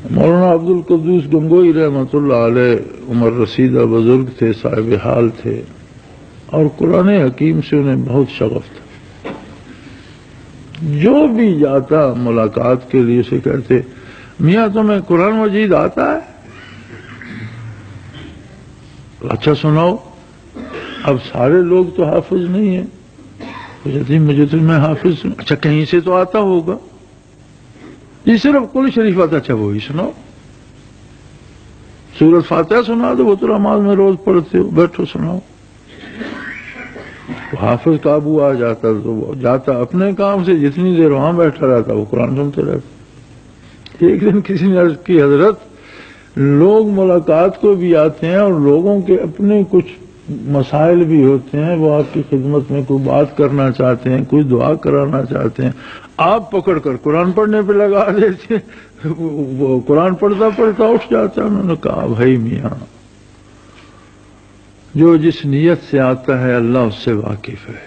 مولانا عبدالقدوس گنگوئی رحمۃ اللہ علیہ عمر رسیدہ بزرگ تھے، صاحب حال تھے، اور قرآن حکیم سے انہیں بہت شغف تھا۔ جو بھی جاتا ملاقات کے لیے اسے کہتے میاں تمہیں قرآن مجید آتا ہے؟ اچھا سناؤ۔ اب سارے لوگ تو حافظ نہیں ہیں، مجھے تو میں حافظ ہوں۔ اچھا کہیں سے تو آتا ہوگا؟ جی صرف قل شریف آتا، اچھا وہی سناؤ۔ سورۃ فاتحہ سنا دو، وہ تو نماز میں روز پڑھتے ہو، بیٹھو سناؤ۔ حافظ قابو آ جاتا تو وہ جاتا اپنے کام سے، جتنی دیر وہاں بیٹھا رہتا وہ قرآن سنتے رہتا۔ ایک دن کسی نے عرض کی حضرت لوگ ملاقات کو بھی آتے ہیں اور لوگوں کے اپنے کچھ مسائل بھی ہوتے ہیں، وہ آپ کی خدمت میں کوئی بات کرنا چاہتے ہیں، کوئی دعا کرانا چاہتے ہیں، آپ پکڑ کر قرآن پڑھنے پہ لگا دیتے ہیں، وہ قرآن پڑھتا پڑھتا اٹھ جاتا ہے۔ انہوں نے کہا بھائی میاں جو جس نیت سے آتا ہے اللہ اس سے واقف ہے،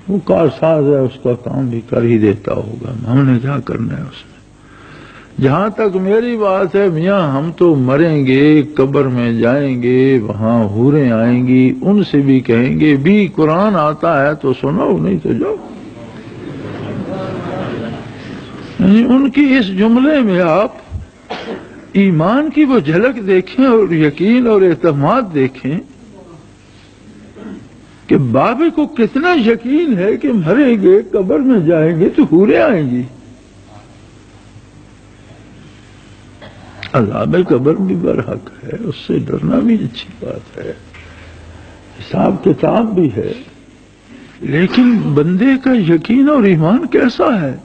وہ کارساز ہے، اس کا کام بھی کر ہی دیتا ہوگا، ہم نے کیا کرنا ہے اس میں۔ جہاں تک میری بات ہے میاں، ہم تو مریں گے، قبر میں جائیں گے، وہاں حوریں آئیں گی، ان سے بھی کہیں گے بھی قرآن آتا ہے تو سنو، نہیں تو جاؤ۔ ان کی اس جملے میں آپ ایمان کی وہ جھلک دیکھیں اور یقین اور اعتماد دیکھیں کہ بابے کو کتنا یقین ہے کہ مریں گے، قبر میں جائیں گے تو حوریں آئیں گی۔ عذاب قبر بھی برحق ہے، اس سے ڈرنا بھی اچھی بات ہے، حساب کتاب بھی ہے، لیکن بندے کا یقین اور ایمان کیسا ہے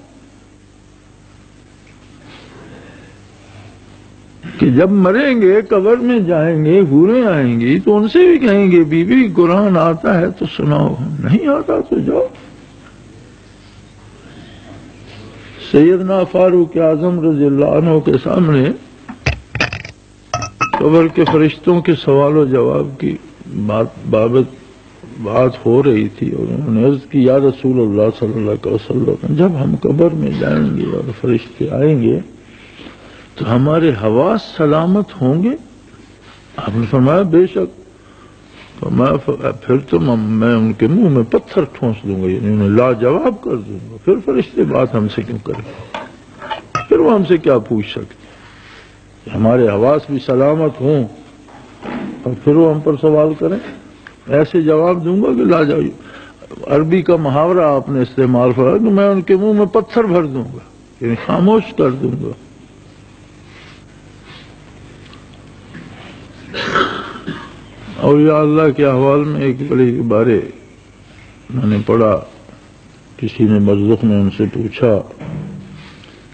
کہ جب مریں گے قبر میں جائیں گے حوریں آئیں گی تو ان سے بھی کہیں گے بی بی قرآن آتا ہے تو سناؤ، نہیں آتا تو جاؤ۔ سیدنا فاروق اعظم رضی اللہ عنہ کے سامنے قبر کے فرشتوں کے سوال و جواب کی بات ہو رہی تھی، اور انہوں نے عرض کی یا رسول اللہ صلی اللہ علیہ وسلم جب ہم قبر میں جائیں گے اور فرشتے آئیں گے تو ہمارے حواس سلامت ہوں گے؟ آپ نے فرمایا بے شک۔ فرمایا پھر تو میں ان کے منہ میں پتھر ٹھونس دوں گا، یعنی انہیں لاجواب کر دوں گا، پھر فرشتے بات ہم سے کیوں کریں، پھر وہ ہم سے کیا پوچھ سکتے، ہمارے حواس بھی سلامت ہوں اور پھر وہ ہم پر سوال کریں؟ ایسے جواب دوں گا کہ لاجواب۔ عربی کا محاورہ آپ نے استعمال فرمایا کہ میں ان کے منہ میں پتھر بھر دوں گا، یعنی خاموش کر دوں گا۔ اولیاء اللہ کے احوال میں ایک بڑے بارے میں نے پڑھا، کسی نے برزخ میں ان سے پوچھا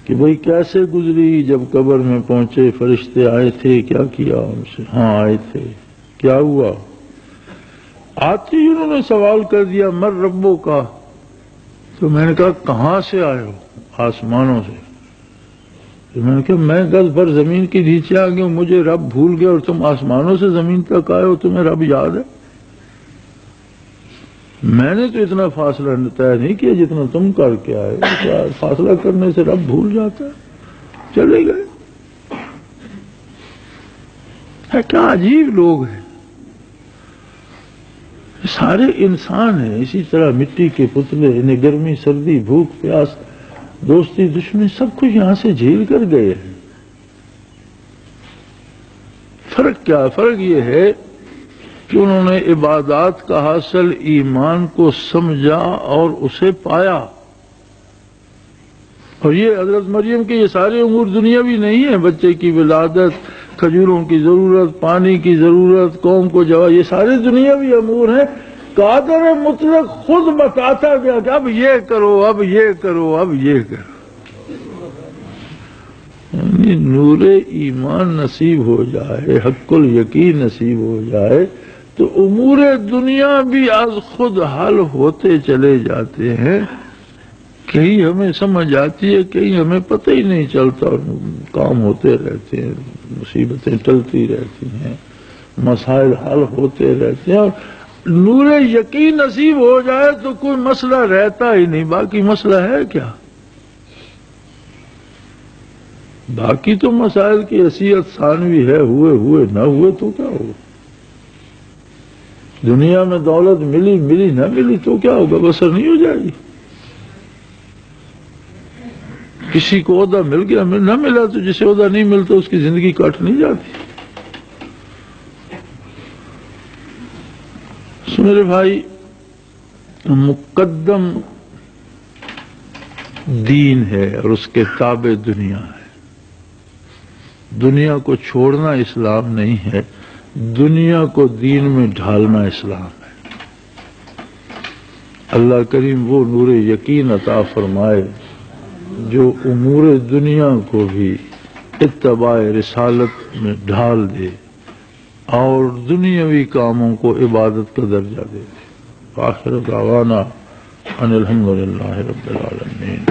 کہ بھئی کیسے گزری جب قبر میں پہنچے، فرشتے آئے تھے، کیا کیا ان سے؟ ہاں آئے تھے، کیا ہوا؟ آتے ہی انہوں نے سوال کر دیا مر ربوں کا، تو میں نے کہا کہاں سے آئے ہو؟ آسمانوں سے۔ تو میں نے کہا میں گز بھر زمین کے نیچے آ گیا ہوں، مجھے رب بھول گیا، اور تم آسمانوں سے زمین تک آئے ہو، تمہیں رب یاد ہے؟ میں نے تو اتنا فاصلہ طے نہیں کیا جتنا تم کر کے آئے، فاصلہ کرنے سے رب بھول جاتا ہے۔ چلے گئے۔ کیا عجیب لوگ ہیں، سارے انسان ہیں اسی طرح، مٹی کے پتلے، انہیں گرمی سردی بھوک پیاس دوستی دشمنی سب کچھ یہاں سے جھیل کر گئے ہیں۔ فرق کیا؟ فرق یہ ہے کہ انہوں نے عبادات کا حاصل ایمان کو سمجھا اور اسے پایا، اور یہ حضرت مریم کے یہ سارے امور دنیاوی نہیں ہیں، بچے کی ولادت، کھجوروں کی ضرورت، پانی کی ضرورت، قوم کو جواب، یہ سارے دنیاوی امور ہیں۔ قادر مطلق خود بتاتا گیا کہ اب یہ کرو، اب یہ کرو، اب یہ کرو۔ یعنی نور ایمان نصیب ہو جائے، حق الیقین نصیب ہو جائے تو امور دنیا بھی از خود حل ہوتے چلے جاتے ہیں۔ کہیں ہمیں سمجھ آتی ہے، کہیں ہمیں پتہ ہی نہیں چلتا، اور کام ہوتے رہتے ہیں، مصیبتیں ٹلتی رہتی ہیں، مسائل حل ہوتے رہتے ہیں، اور نور یقین نصیب ہو جائے تو کوئی مسئلہ رہتا ہی نہیں، باقی مسئلہ ہے کیا؟ باقی تو مسائل کی حیثیت ثانوی ہے، ہوئے نہ ہوئے تو کیا ہوگا؟ دنیا میں دولت ملی نہ ملی تو کیا ہوگا؟ بسر نہیں ہو جائے گی؟ کسی کو عہدہ مل گیا نہ ملا تو جسے عہدہ نہیں ملتا اس کی زندگی کٹ نہیں جاتی۔ سو میرے بھائی، مقدم دین ہے اور اس کے تابع دنیا ہے۔ دنیا کو چھوڑنا اسلام نہیں ہے، دنیا کو دین میں ڈھالنا اسلام ہے۔ اللہ کریم وہ نور یقین عطا فرمائے جو امور دنیا کو بھی اتباع رسالت میں ڈھال دے اور دنیاوی کاموں کو عبادت کا درجہ دے دے۔ آخر دعوانا ان الحمدللہ رب العالمین۔